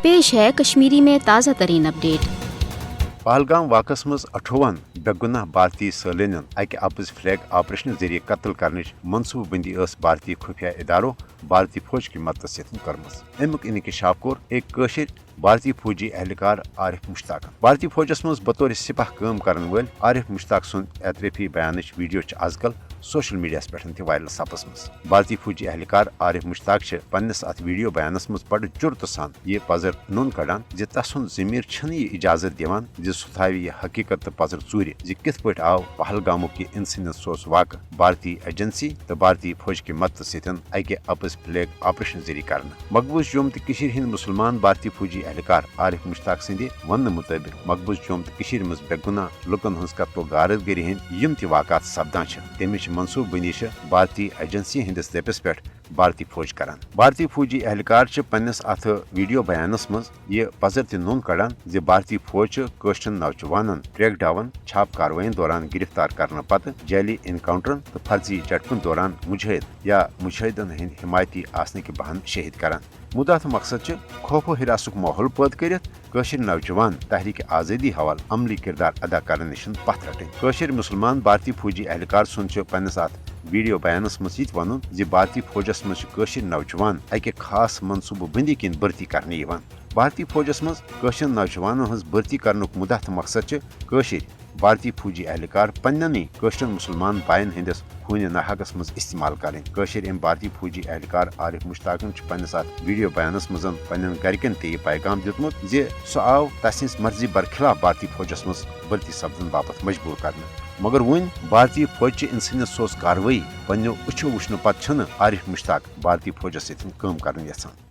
पेश है कश्मीरी में ताज़ा तरीन अपडेट। पहलगाम वाकस मज 58 बेगुनाह भारतीय सैलानियन अक अपज फ्लैग ऑपरेशन जरिए कत्ल करने मनसूबबंदी भारतीय खुफिया इदारों भारतीय फौज की मदद से कर्मज। अमुक इंकशाफ कोर एक कशिर भारतीय फौजी एहलकार आरिफ मुश्ताक। भारतीय फौजस मज बतौर सिपाह काम करने वाल आरिफ मुश्ताक सुंद एतरफी बयान वीडियो आजकल सोशल मीडिया पे वायरल सपसमस। भारतीय फौजी एहलकार आरिफ मुश्ताक पन्नस अत वीडियो बयानस मज बड़ जुर्त सान यह पजर नोन कड़ान तुंद जमीर यह इजाजत दिवान सह थव यह हकीकत तो पजर चूर कित पे आव पहलगामुक यह इंसिडेंट सोस वाक़ भारतीय एजेंसी तो भारतीय फौज की मदद सतन अकि अपज फ्लैग ऑपरेशन जरिए कर। मकबूज जोम तो हिंद मुसलमान भारतीय फौजी एहलकार आरिफ मुश्ताक सद वन मुताबिक मकबूज जोम तो मज बेगुनाह लुकन हज कत्लो गारदगरी हंद वाक़ात सपदान तमिच मनसूबबंदी भारतीय एजेंसी हंदिस दपस पे भारतीय फौज करान। भारतीय फौजी एहलकार पन्नस अथ वीडियो बयानस मज यह पजर त नोन कड़ान भारतीय फौज कशरन नौजवानन क्रैकडाउन छाप कार्रवाई दौरान गिरफ्तार करने पत जैली इनकाउंटरन तो फर्जी झटकन दौरान मुजाहिद या मुजाहिदन हंद हिमायती आसने के बहान शहीद करान। मुदा तो मकसद खौफो हिरासुक माहौल पैद कर नौजवान तहरीक आज़ादी हवाल अमली किरदार अदा करने निश पथ रटन। मुसलमान भारतीय फौजी एहलकार सुन पन्नस अत वीडियो बयानस मज वन भारतीय फौजस मज नौजवान अकि खास मनसूबबंदी किन भर्ती करने। भारतीय फौजस मज नौजवान हज भर्ती करनुक मुदा तो मकसद भारतीय फौजी एहलकार पन्न मुसलमान बायन हंदिस खून नाहकस मज इस्तेमाल करें। भारतीय फौजी एहलकार आरिफ मुश्ताकन पन्नस अत वीडियो बयानस मज पन्न गरकन ते पैगाम दितमुत सह आव तस मर्जी बरखिलाफ भारतीय फौजस मज भर्ती सपदन बापत मजबूर करने। मगर वन भारतीय फौज इंसानियत सोस कार्रवाई पन्नो अछो वुचन पत आरिफ मुश्ताक भारतीय फौजस सतन काम कर यछान।